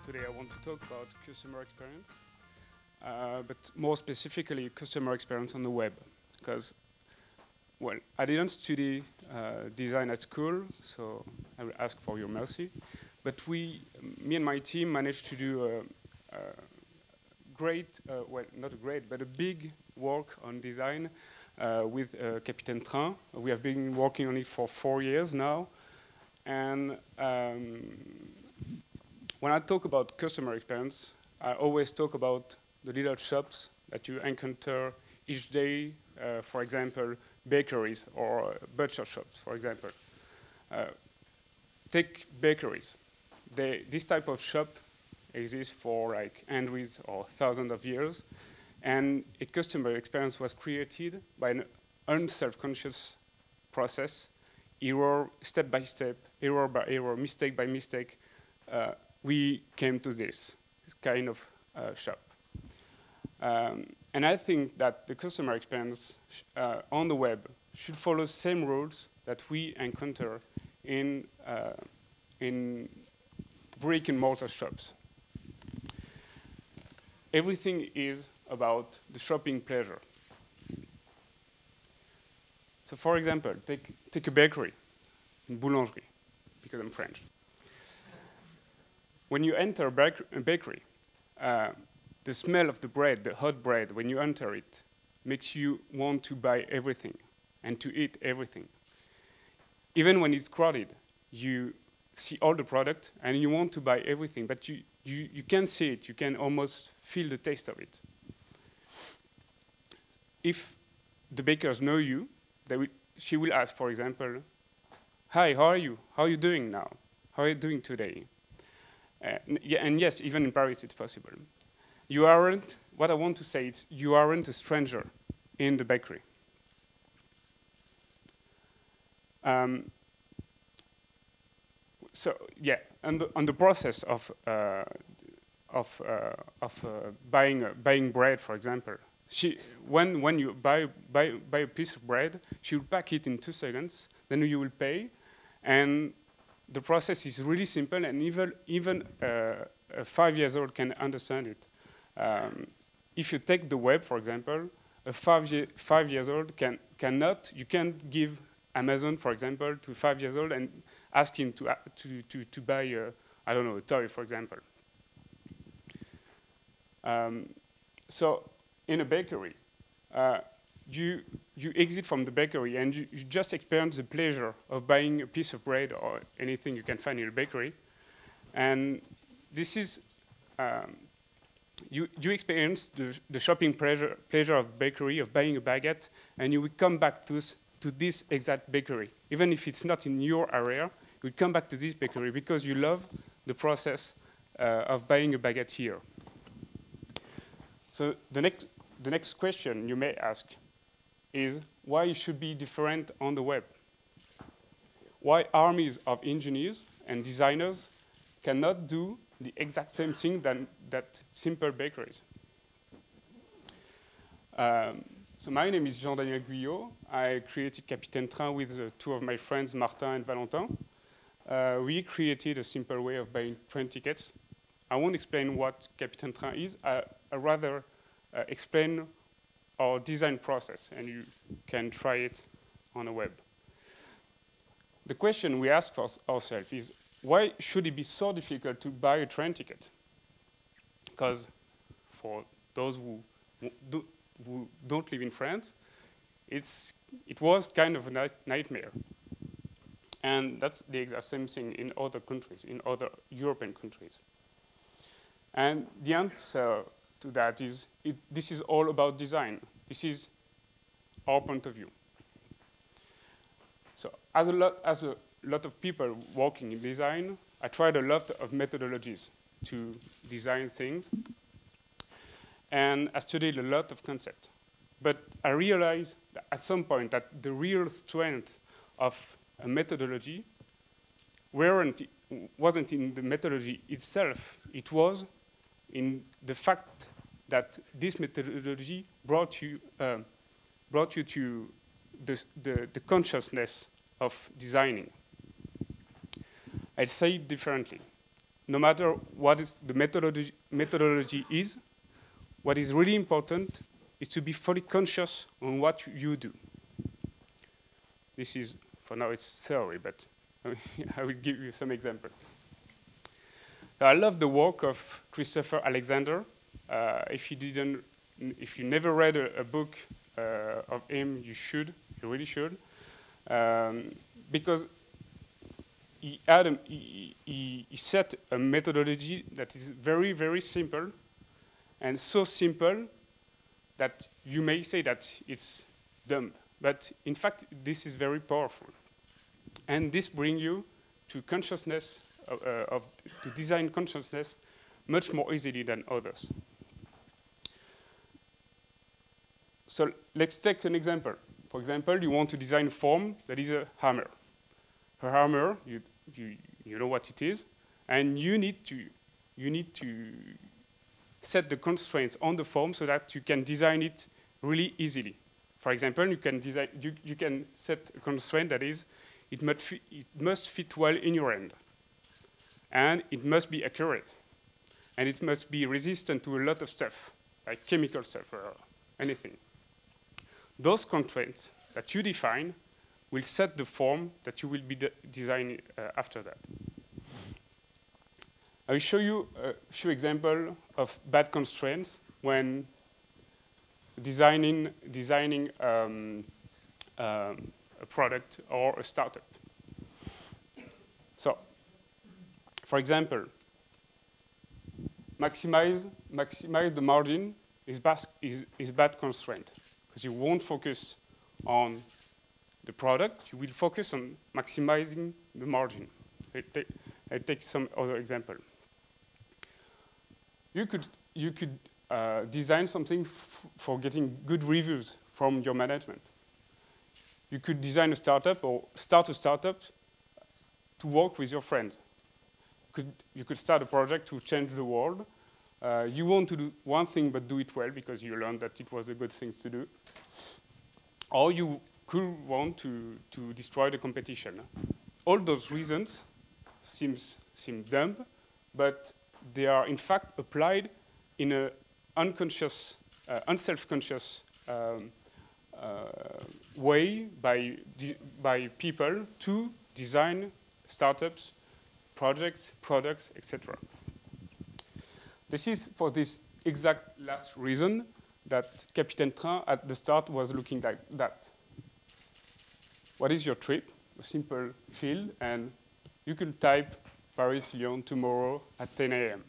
Today I want to talk about customer experience, but more specifically customer experience on the web. Because, well, I didn't study design at school, so I will ask for your mercy. But me and my team managed to do a great, well, not a great, but a big work on design with CapitaineTrain. We have been working on it for 4 years now. And when I talk about customer experience, I always talk about the little shops that you encounter each day, for example, bakeries or butcher shops, for example. Take bakeries. This type of shop exists for like hundreds or thousands of years, and its customer experience was created by an unself-conscious process, error step by step, error by error, mistake by mistake. We came to this kind of shop. And I think that the customer experience on the web should follow the same rules that we encounter in brick and mortar shops. Everything is about the shopping pleasure. So for example, take a bakery, une boulangerie, because I'm French. When you enter a bakery, the smell of the bread, the hot bread, when you enter it, makes you want to buy everything and to eat everything. Even when it's crowded, you see all the product and you want to buy everything, but you can see it, you can almost feel the taste of it. If the bakers know you, she will ask, for example, "Hi, how are you? How are you doing now? How are you doing today?" And yes, even in Paris it's possible. You aren't, what I want to say is, you aren't a stranger in the bakery. So yeah, on the process of buying bread, for example, when you buy a piece of bread, she will pack it in 2 seconds. Then you will pay, and the process is really simple, and even a 5 years old can understand it. If you take the web, for example, a 5 years old you can't give Amazon, for example, to a 5 years old and ask him to buy I don't know, a toy, for example. So in a bakery, you exit from the bakery and you just experience the pleasure of buying a piece of bread or anything you can find in a bakery. And this is, you experience the shopping pleasure of bakery, of buying a baguette, and you will come back to this exact bakery. Even if it's not in your area, you will come back to this bakery because you love the process of buying a baguette here. So the next question you may ask is why it should be different on the web? Why armies of engineers and designers cannot do the exact same thing that simple bakeries? So my name is Jean-Daniel Guyot. I created CapitaineTrain with 2 of my friends, Martin and Valentin. We created a simple way of buying train tickets. I won't explain what CapitaineTrain is. I rather explain our design process, and you can try it on the web. The question we ask ourselves is, why should it be so difficult to buy a train ticket? Because for those who don't live in France, it was kind of a nightmare. And that's the exact same thing in other countries, in other European countries. And the answer to that is, this is all about design. This is our point of view. So as a lot of people working in design, I tried a lot of methodologies to design things. And I studied a lot of concepts. But I realized that at some point that the real strength of a methodology wasn't in the methodology itself. It was in the fact that this methodology brought you to the consciousness of designing. I'll say it differently. no matter what is the methodology is, what is really important is to be fully conscious on what you do. This is, for now it's theory, but I will give you some examples. I love the work of Christopher Alexander. If you never read a book of him, you really should. Because he set a methodology that is very, very simple, and so simple that you may say that it's dumb. But in fact, this is very powerful. And this brings you to consciousness, to design consciousness much more easily than others. So let's take an example. For example, you want to design a form that is a hammer. A hammer, you know what it is, and you need to set the constraints on the form so that you can design it really easily. For example, you can set a constraint that is it must fit well in your hand, and it must be accurate, and it must be resistant to a lot of stuff, like chemical stuff or anything. Those constraints that you define will set the form that you will be designing after that. I will show you a few examples of bad constraints when designing a product or a startup. So, for example, maximize the margin is bad constraint, because you won't focus on the product, you will focus on maximizing the margin. I'll take some other example. You could design something for getting good reviews from your management. You could design a startup or start a startup to work with your friends. You could start a project to change the world. You want to do one thing but do it well because you learned that it was a good thing to do. Or you could want to destroy the competition. All those reasons seem dumb, but they are in fact applied in an unconscious, unself-conscious way by people to design startups, projects, products, etc. This is for this exact last reason that CapitaineTrain at the start was looking like that. What is your trip? A simple field, and you can type Paris-Lyon tomorrow at 10 a.m.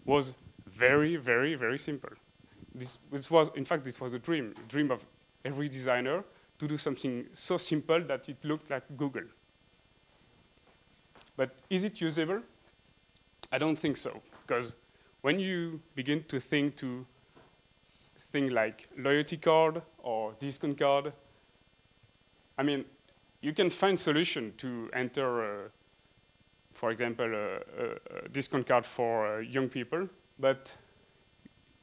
Was very, very, very simple. This was, in fact, this was a dream of every designer to do something so simple that it looked like Google. But is it usable? I don't think so, because when you begin to think like loyalty card or discount card, I mean, you can find solution to enter, for example, a discount card for young people, but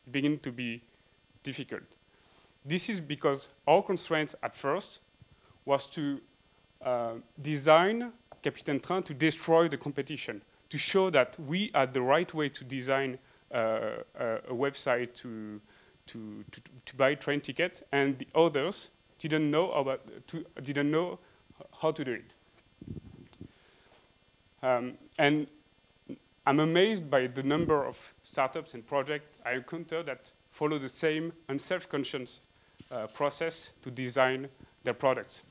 it begins to be difficult. This is because our constraints at first was to design CapitaineTrain to destroy the competition, to show that we had the right way to design a website to buy train tickets, and the others didn't know how to do it. And I'm amazed by the number of startups and projects I encounter that follow the same unself-conscious process to design their products,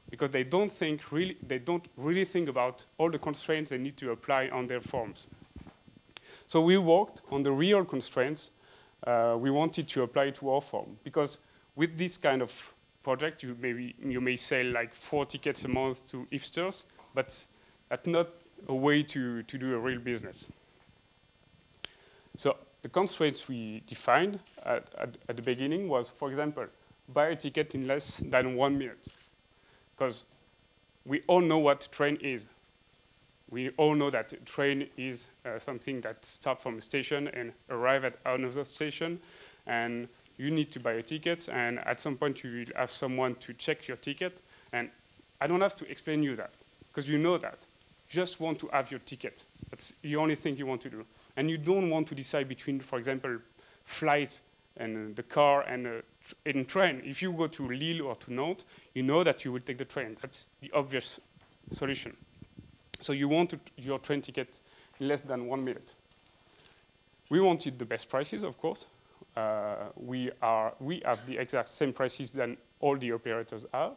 because they don't really think about all the constraints they need to apply on their forms. So we worked on the real constraints we wanted to apply to our form, because with this kind of project, you may sell like 4 tickets a month to hipsters, but that's not a way to do a real business. So the constraints we defined at the beginning was, for example, buy a ticket in less than 1 minute, because we all know what train is. We all know that a train is something that starts from a station and arrives at another station, and you need to buy a ticket, and at some point you will have someone to check your ticket, and I don't have to explain you that, because you know that. just want to have your ticket. That's the only thing you want to do. And you don't want to decide between, for example, flights and the car and train. If you go to Lille or to Nantes, you know that you will take the train. That's the obvious solution. So you want your train ticket in less than 1 minute. We wanted the best prices, of course. We have the exact same prices than all the operators are.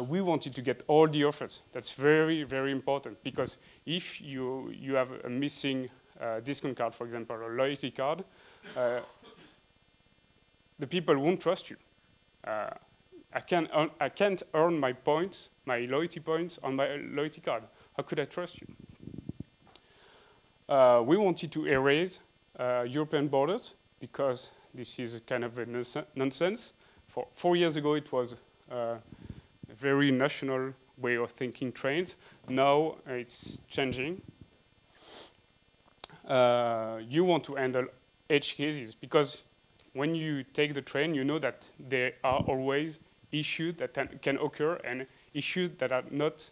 We wanted to get all the offers. That's very, very important, because if you have a missing discount card, for example, or loyalty card, the people won't trust you. I can't earn my points, my loyalty points on my loyalty card. How could I trust you? We wanted to erase European borders, because this is kind of a nonsense. 4 years ago, it was a very national way of thinking trains. Now it's changing. You want to handle edge cases, because when you take the train, you know that there are always issues that can occur, and issues that are not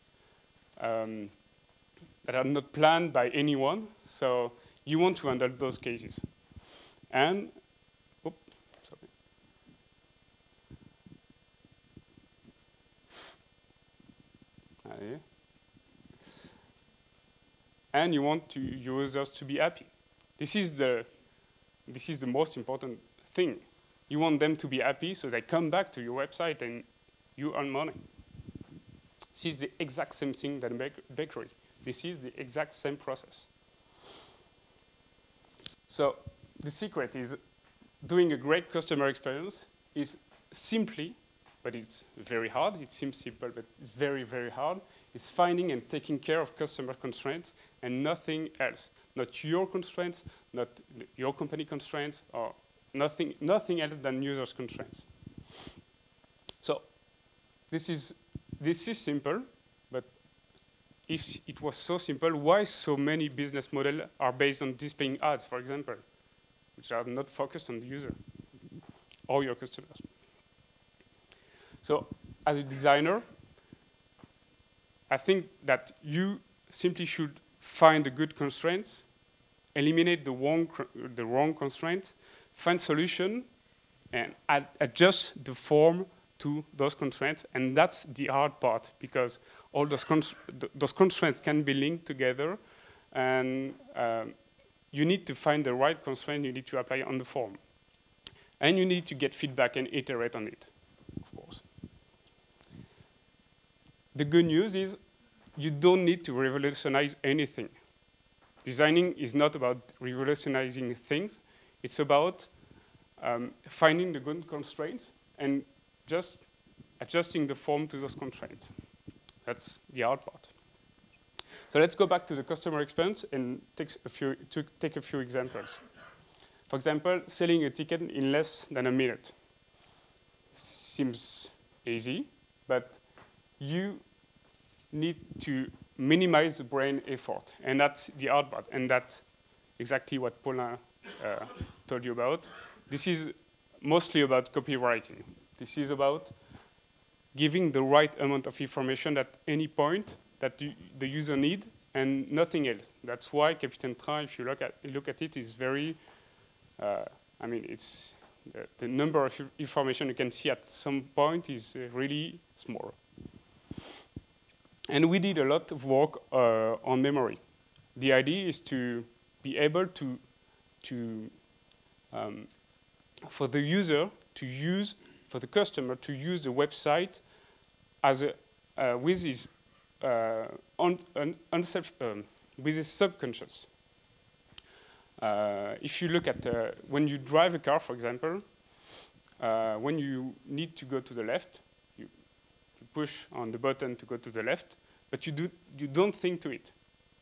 planned by anyone. So you want to handle those cases. And and you want users to be happy. This is the most important thing. You want them to be happy, so they come back to your website and you earn money. This is the exact same thing than bakery. This is the exact same process. So the secret is doing a great customer experience is simply, but it's very hard. It seems simple, but it's very, very hard. It's finding and taking care of customer constraints and nothing else. Not your constraints, not your company constraints, or nothing else than users' constraints. So this is simple, but if it was so simple, why so many business models are based on displaying ads, for example, which are not focused on the user or your customers? So as a designer, I think that you simply should find the good constraints, eliminate the wrong constraints, find solution, and adjust the form to those constraints. And that's the hard part, because all those constraints can be linked together, and you need to find the right constraint you need to apply on the form. And you need to get feedback and iterate on it, of course. The good news is you don't need to revolutionize anything. Designing is not about revolutionizing things. It's about finding the good constraints and just adjusting the form to those constraints. That's the hard part. So let's go back to the customer experience and take a few examples. For example, selling a ticket in less than a minute. Seems easy, but you need to minimize the brain effort, and that's the hard part, and that's exactly what Paulin told you about. This is mostly about copywriting. This is about giving the right amount of information at any point that the user needs, and nothing else. That's why CapitaineTrain, if you look at it, is very, I mean, it's the number of information you can see at some point is really small. And we did a lot of work on memory. The idea is to be able for the user to use, for the customer to use the website as with his with his subconscious. If you look at when you drive a car, for example, when you need to go to the left, you push on the button to go to the left, but you don't think to it.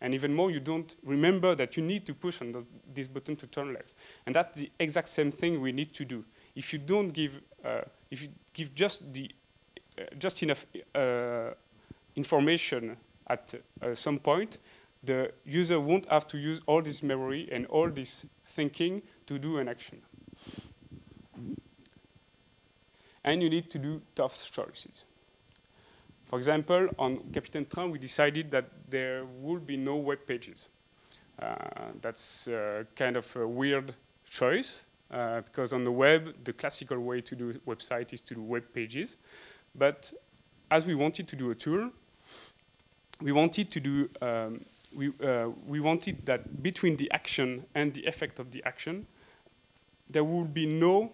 And even more, you don't remember that you need to push on this button to turn left. And that's the exact same thing we need to do. If you don't give, if you give just enough information at some point, the user won't have to use all this memory and all this thinking to do an action. And you need to do tough choices. For example, on CapitaineTrain, we decided that there will be no web pages. That's kind of a weird choice, because on the web, the classical way to do a website is to do web pages. But as we wanted to do a tool, we wanted to do, we wanted that between the action and the effect of the action, there would be no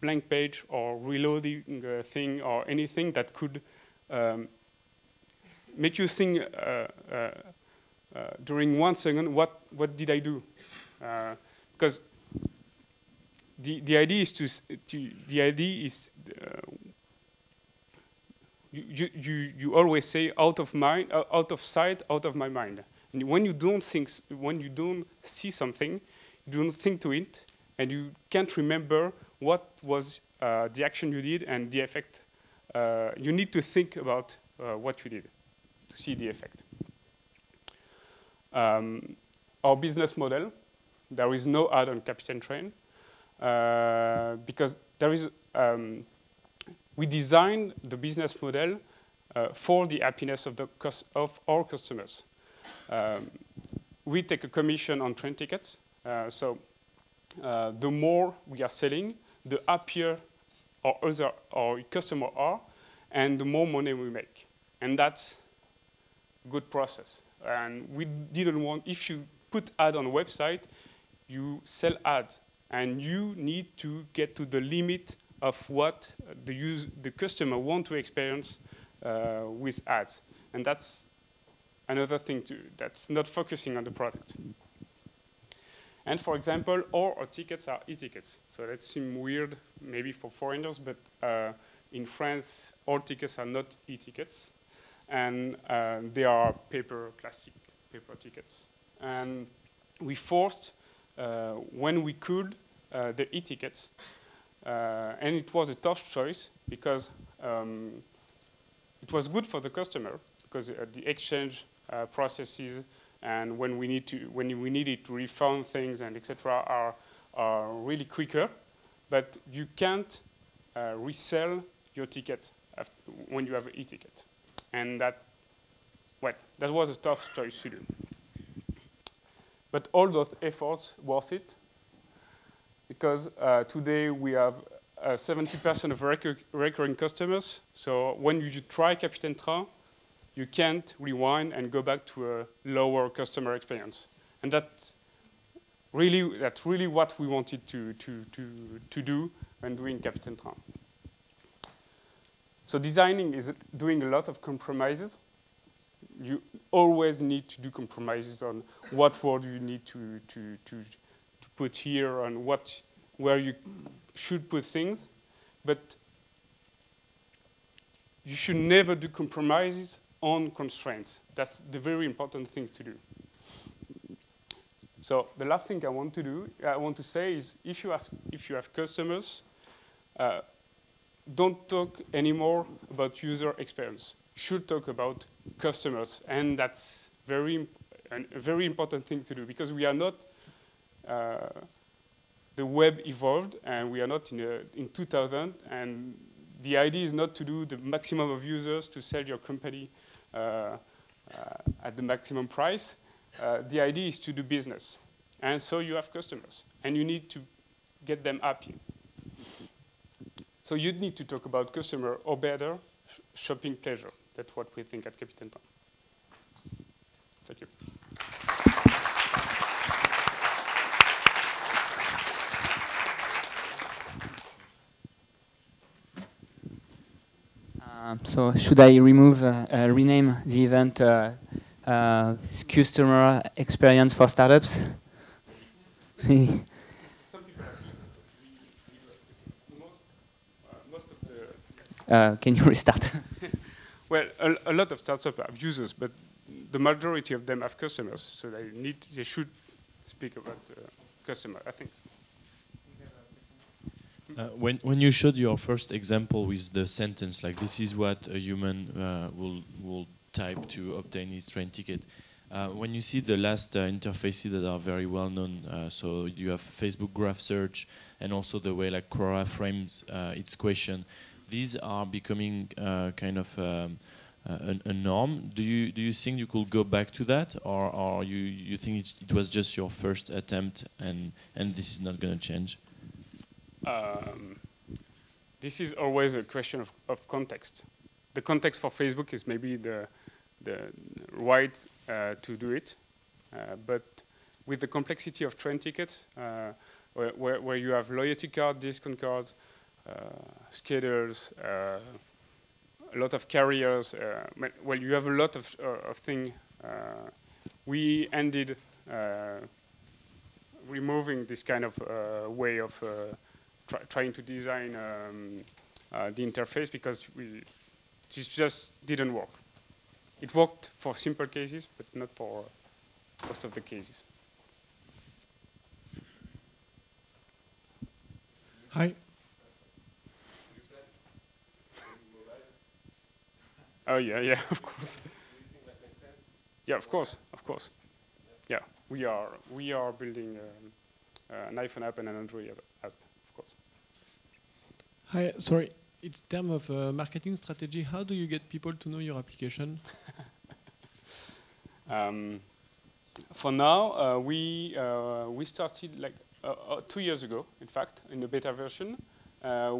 blank page or reloading thing or anything that could make you think during 1 second, what did I do? Because the idea is you always say out of mind, out of sight, out of my mind. And when you don't see something, you don't think to it, and you can't remember what was the action you did and the effect. You need to think about what you did to see the effect. Our business model, there is no ad on CapitaineTrain because there is. We designed the business model for the happiness of our customers. We take a commission on train tickets, so the more we are selling, the happier our customers are, and the more money we make. And that's a good process. And we didn't want, if you put ad on a website, you sell ads, and you need to get to the limit of what the customer want to experience with ads. And that's another thing that's not focusing on the product. And for example, all our tickets are e-tickets. So that seems weird maybe for foreigners, but in France, all tickets are not e-tickets. And they are classic paper tickets. And we forced, when we could, the e-tickets. And it was a tough choice because it was good for the customer because the exchange processes and when we needed to refund things and etc. are really quicker, but you can't resell your ticket when you have an e-ticket, and that was a tough choice to do. But all those efforts worth it, because today we have 70% of recurring customers. So when you try CapitaineTrain, you can't rewind and go back to a lower customer experience. And that's really what we wanted to do when doing CapitaineTrain. So designing is doing a lot of compromises. You always need to do compromises on what word you need to put here and where you should put things, but you should never do compromises on constraints. That's the very important thing to do. So the last thing I want to say is, if you have customers, don't talk anymore about user experience. You should talk about customers, and that's a very important thing to do because we are not. The web evolved, and we are not in 2000. And the idea is not to do the maximum of users to sell your company at the maximum price. The idea is to do business, and so you have customers, and you need to get them happy. So you need to talk about customer, or better, shopping pleasure. That's what we think at CapitaineTrain. Thank you. So should I rename the event Customer Experience for Startups? Some people have most of the... Can you restart? Well, a lot of startups have users, but the majority of them have customers, so they should speak about the customer, I think. When you showed your first example with the sentence, like this is what a human will type to obtain his train ticket, when you see the last interfaces that are very well known, so you have Facebook graph search and also the way like Quora frames its question, these are becoming kind of a norm. Do you think you could go back to that, or you think it was just your first attempt and this is not going to change? This is always a question of context. The context for Facebook is maybe the right to do it, but with the complexity of train tickets, where you have loyalty cards, discount cards, skaters, a lot of carriers, well, you have a lot of things. We ended removing this kind of way of trying to design the interface because this just didn't work. It worked for simple cases, but not for most of the cases. Hi. Oh yeah, of course. Yeah, of course. Yeah, we are building an iPhone app and an Android app, of course. Hi, sorry. It's term of marketing strategy. How do you get people to know your application? For now, we started like 2 years ago, in fact, in the beta version.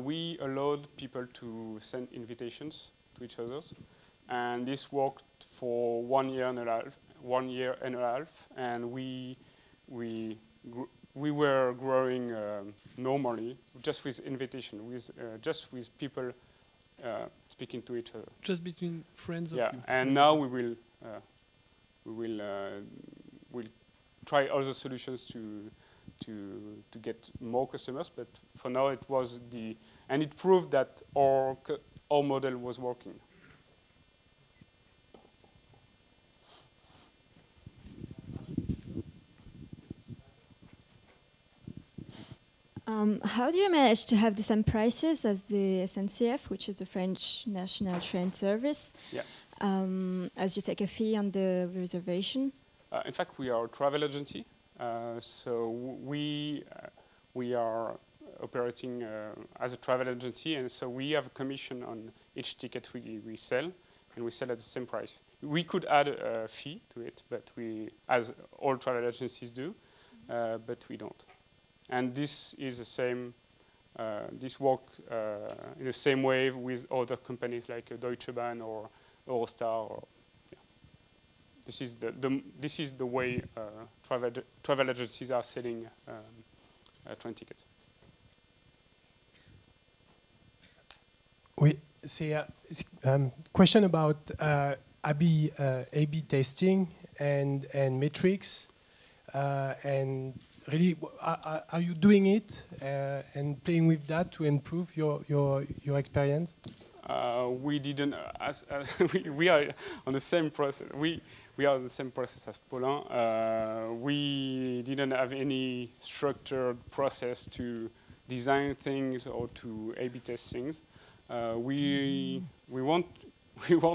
We allowed people to send invitations to each other, and this worked for 1 year and a half. 1 year and a half, and we were growing normally, just with invitation, just with people speaking to each other. Just between friends of you. Yeah, and now we'll try other solutions to get more customers. But for now, it was and it proved that our model was working. How do you manage to have the same prices as the SNCF, which is the French National Train Service, as you take a fee on the reservation? In fact, we are a travel agency, so we are operating as a travel agency, and so we have a commission on each ticket we sell, and we sell at the same price. We could add a fee to it, but as all travel agencies do, but we don't. And this is the same. This works in the same way with other companies like Deutsche Bahn or Eurostar. This is the way travel agencies are selling train tickets. Oui, c'est question about A/B testing and metrics and really, are you doing it and playing with that to improve your experience? We didn't. We are on the same process. We are on the same process as Paulin. We didn't have any structured process to design things or to A/B test things. We want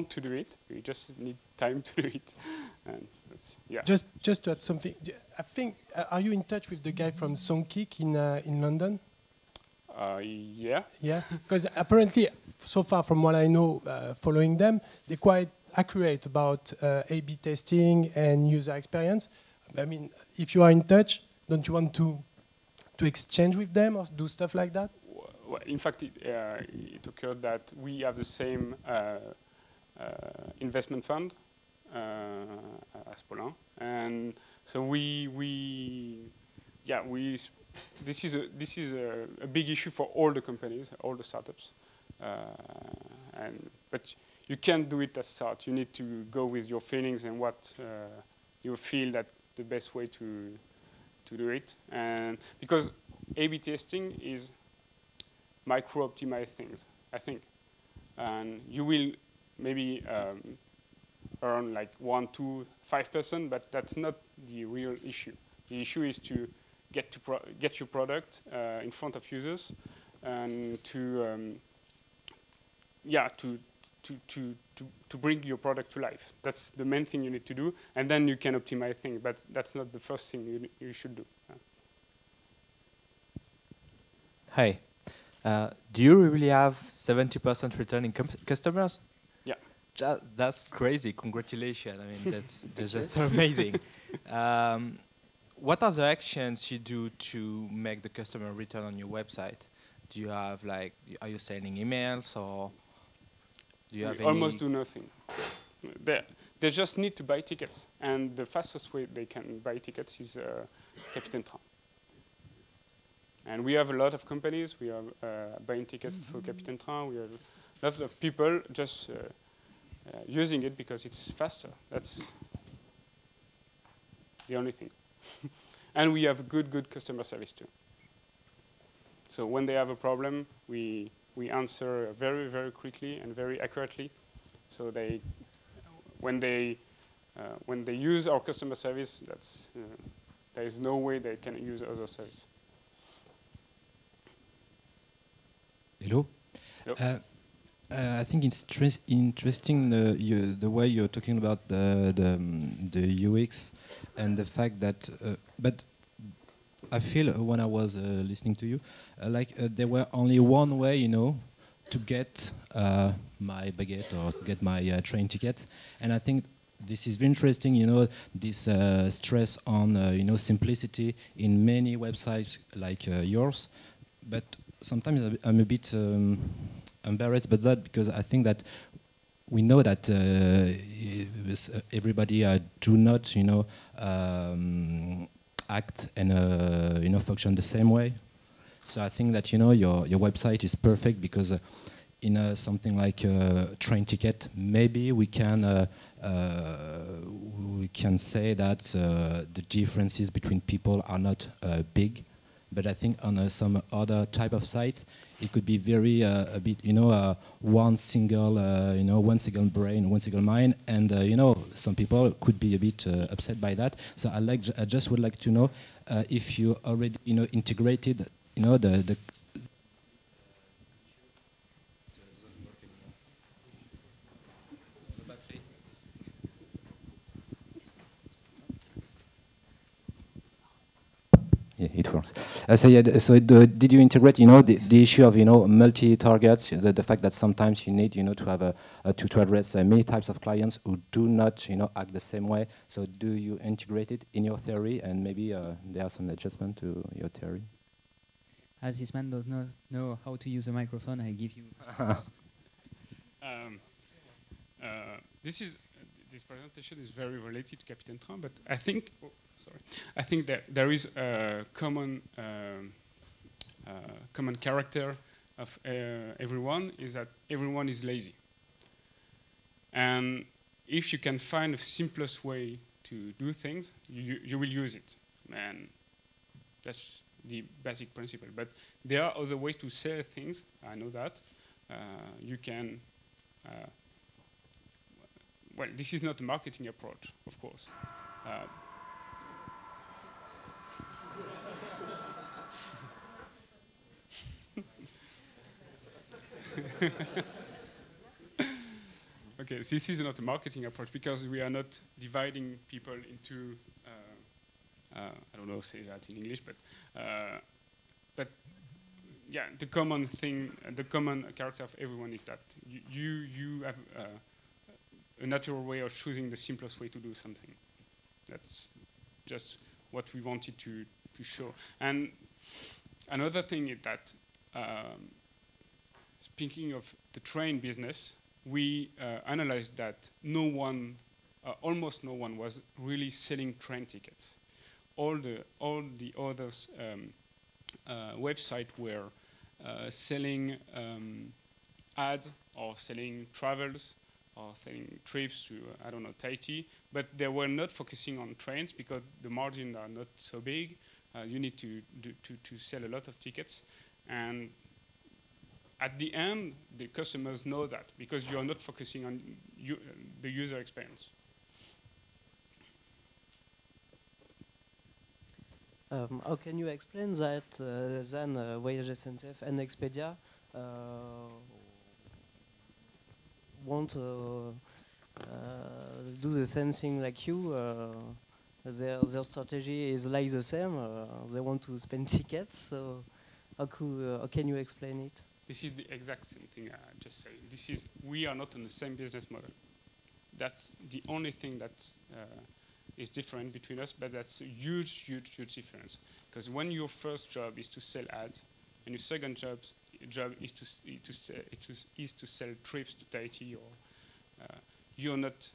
to do it. We just need time to do it. And yeah. Just to add something, I think, are you in touch with the guy from Songkick in London? Yeah. Yeah, because apparently, so far from what I know, following them, they're quite accurate about A/B testing and user experience. I mean, if you are in touch, don't you want to exchange with them or do stuff like that? Well, in fact, it occurred that we have the same investment fund as Paulin, and so this is a big issue for all the companies, all the startups, but you can't do it at start. You need to go with your feelings and what you feel that the best way to do it, and because A/B testing is micro-optimize things, I think, and you will maybe earn like 1%, 2%, 5%, but that's not the real issue. The issue is to get your product in front of users and to bring your product to life. That's the main thing you need to do, and then you can optimize things. But that's not the first thing you should do. Hi. Do you really have 70% returning customers? Yeah. That's crazy. Congratulations. I mean, that's just amazing. What are the actions you do to make the customer return on your website? Do you have like, are you sending emails or do you have any? Almost do nothing. They just need to buy tickets, and the fastest way they can buy tickets is CapitaineTrain. And we have a lot of companies. We are buying tickets through CapitaineTrain. We have a lot of people just using it because it's faster. That's the only thing. And we have good customer service too. So when they have a problem, we answer very quickly and very accurately. So when they use our customer service, there is no way they can use other service. Hello. Hello. I think it's interesting the way you're talking about the UX and the fact that, but I feel when I was listening to you, like there were only one way, to get my baguette or to get my train ticket, and I think this is very interesting. This stress on simplicity in many websites like yours, but sometimes I'm a bit embarrassed by that because I think that we know that everybody do not, act and function the same way. So I think that your website is perfect because in something like a train ticket, maybe we can say that the differences between people are not big. But I think on some other type of sites, it could be very a bit, one single brain, one single mind, and some people could be a bit upset by that. So I just would like to know if you already, integrated, the Yeah, it works. Did you integrate, the issue of, multi-targets, the fact that sometimes you need, to have to address many types of clients who do not, act the same way. So do you integrate it in your theory, and maybe there are some adjustment to your theory? As this man does not know how to use a microphone, I give you. This presentation is very related to CapitaineTrain, but I think that there is a common character of everyone is that everyone is lazy. And if you can find a simplest way to do things, you will use it. And that's the basic principle. But there are other ways to sell things. I know that. You can. Well, this is not a marketing approach, of course. Okay, so this is not a marketing approach because we are not dividing people into, I don't know how to say that in English, but yeah, the common thing, the common character of everyone is that you have a natural way of choosing the simplest way to do something. That's just what we wanted to show. And another thing is that, speaking of the train business, we analyzed that almost no one was really selling train tickets. All the others websites were selling ads or selling travels or selling trips to, I don't know, Tahiti, but they were not focusing on trains because the margins are not so big. You need to sell a lot of tickets. And at the end, the customers know that because you are not focusing on the user experience. How can you explain that then Voyage SNCF and Expedia won't do the same thing like you? Their strategy is like the same. They want to spend tickets. So how can you explain it? This is the exact same thing I just said. We are not on the same business model. That's the only thing that is different between us, but that's a huge, huge, huge difference. Because when your first job is to sell ads, and your second job is to sell trips to Tahiti, or you're not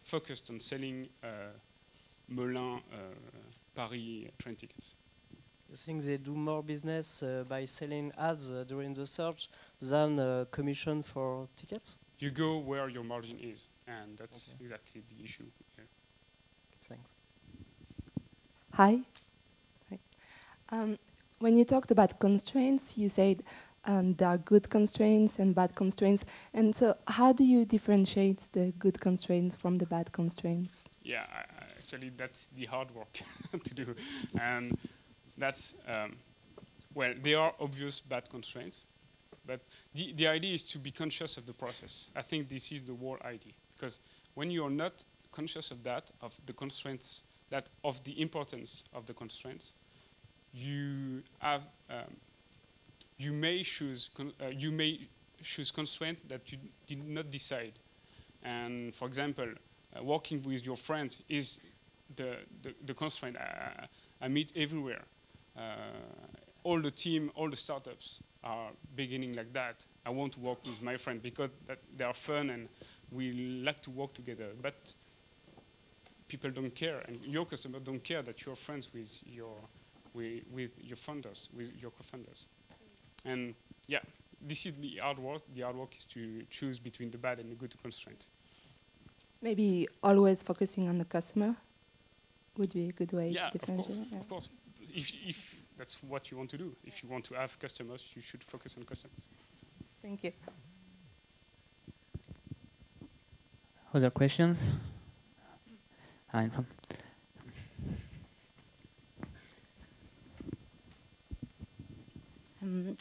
focused on selling Melun Paris train tickets. You think they do more business by selling ads during the search than commission for tickets? You go where your margin is, and that's exactly the issue here. Thanks. Hi. When you talked about constraints, you said there are good constraints and bad constraints. And so how do you differentiate the good constraints from the bad constraints? Yeah, actually, that's the hard work to do. And that's, well, there are obvious bad constraints. But the idea is to be conscious of the process. I think this is the whole idea. Because when you're not conscious of that, of the constraints, of the importance of the constraints, you have you may choose constraints that you did not decide. And for example, working with your friends is the constraint I meet everywhere. All the team, all the startups are beginning like that. I want to work with my friend because they are fun and we like to work together. But people don't care, and your customers don't care that you're friends with your founders, with your co-founders. And yeah, this is the hard work. The hard work is to choose between the bad and the good constraints. Maybe always focusing on the customer would be a good way to differentiate. Yeah, of course. If that's what you want to do, if you want to have customers, you should focus on customers. Thank you. Other questions?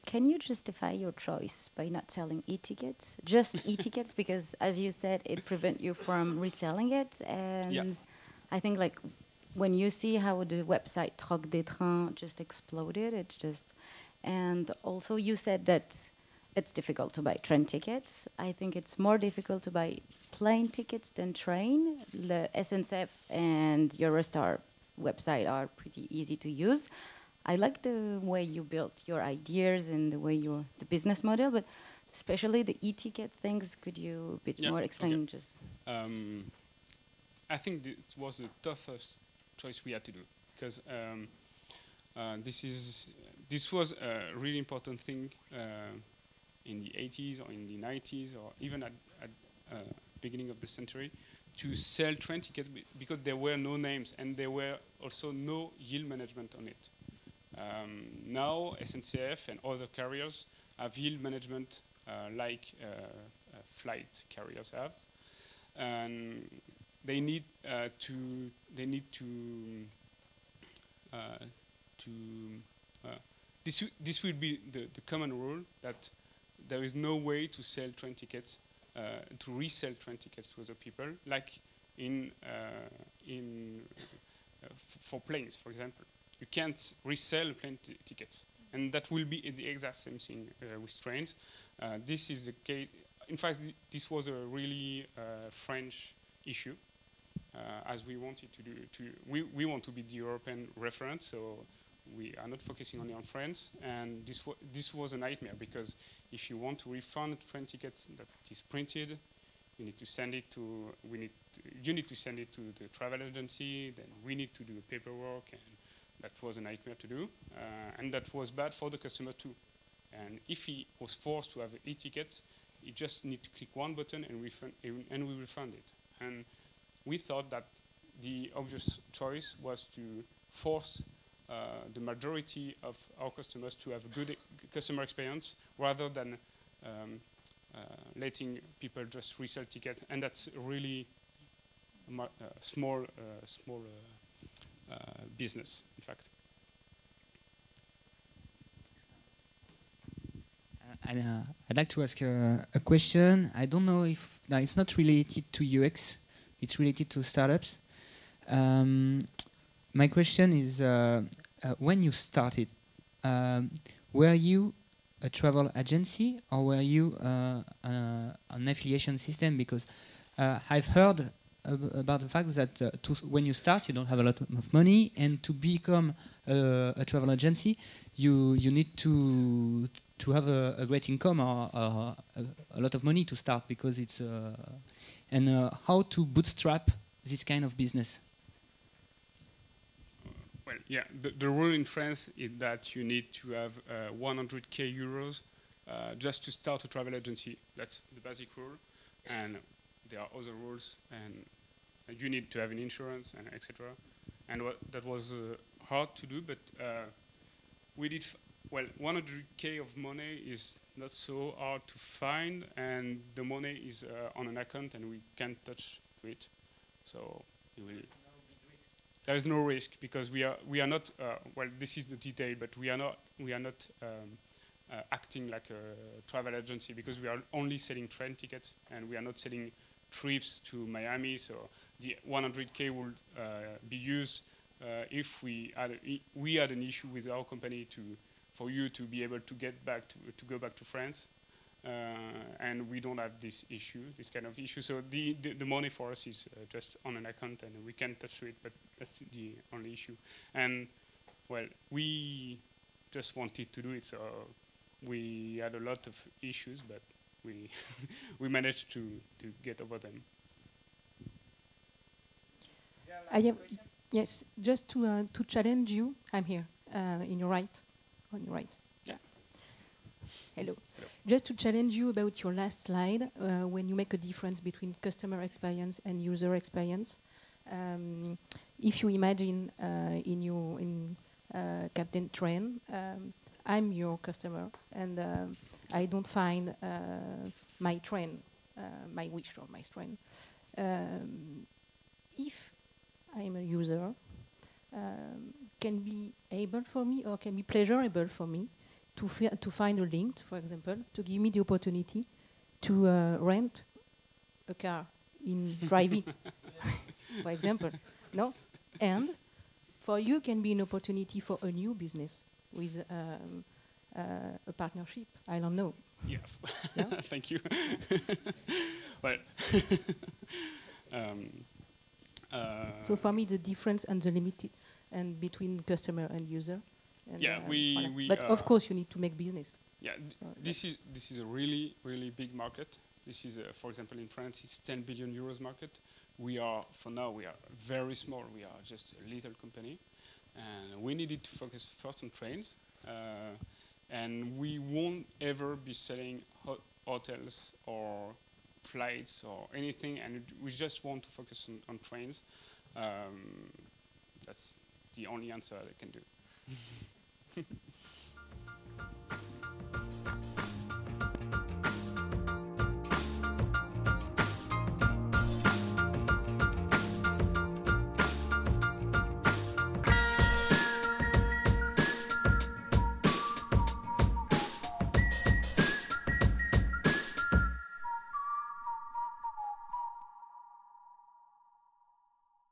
Can you justify your choice by not selling e-tickets? Just e-tickets, because as you said, it prevents you from reselling it. And I think like when you see how the website Troc des Trains just exploded, it's just, and also you said that it's difficult to buy train tickets. I think it's more difficult to buy plane tickets than train. The SNCF and Eurostar website are pretty easy to use. I like the way you built your ideas and the way the business model, but especially the e-ticket things. Could you a bit more explain? Just I think it was the toughest choice we had to do because this was a really important thing in the 80s or in the 90s or even at beginning of the century to sell train tickets because there were no names and there were also no yield management on it. Now SNCF and other carriers have yield management like flight carriers have, and this will be the common rule that there is no way to sell train tickets to resell train tickets to other people like for planes, for example. You can't resell plane tickets, and that will be the exact same thing with trains. This is the case. In fact, this was a really French issue, as we wanted to do. We want to be the European reference, so we are not focusing only on France. And this was a nightmare because if you want to refund train tickets that is printed, you need to send it to. You need to send it to the travel agency. Then we need to do paperwork and. That was a nightmare to do, and that was bad for the customer too. And if he was forced to have e-tickets, he just need to click one button and we refund it. And we thought that the obvious choice was to force the majority of our customers to have a good customer experience rather than letting people just resell tickets. And that's really small business, in fact. I'd like to ask a question. I don't know if it's not related to UX. It's related to startups. My question is, when you started, were you a travel agency or were you an affiliation system? Because I've heard about the fact that when you start, you don't have a lot of money, and to become a travel agency, you need to have a great income or a lot of money to start, because it's and how to bootstrap this kind of business. Well, yeah, the rule in France is that you need to have 100k euros just to start a travel agency. That's the basic rule, and there are other rules, and you need to have an insurance and etc. And that was hard to do, but we did. Well, 100k of money is not so hard to find, and the money is on an account, and we can't touch to it. So you will. There is no risk, because we are not. Well, this is the detail, but we are not acting like a travel agency, because we are only selling train tickets, and we are not selling trips to Miami. So the 100k would be used if we had an issue with our company for you to be able to get back to go back to France, and we don't have this kind of issue. So the money for us is just on an account, and we can't touch it. But that's the only issue. And well, we just wanted to do it, so we had a lot of issues, but we we managed to get over them. Yes, just to challenge you. I'm here, in your right. On your right. Yeah. Hello. Just to challenge you about your last slide, when you make a difference between customer experience and user experience. If you imagine in CapitaineTrain, I'm your customer, and I don't find my train, my wish or my train. If I'm a user, can be able for me, or can be pleasurable for me, to find a link, for example, to give me the opportunity to rent a car in Drivey, for example. No? And for you can be an opportunity for a new business with a partnership. I don't know. Yeah. No? Thank you. Well. So for me, the difference and the limited and between customer and user. And yeah, we. But of course, you need to make business. Yeah, this is a really big market. This is, for example, in France, it's 10 billion euros market. For now, we are very small. We are just a little company, and we needed to focus first on trains. And we won't ever be selling hotels or flights or anything, and we just want to focus on trains. That's the only answer I can do.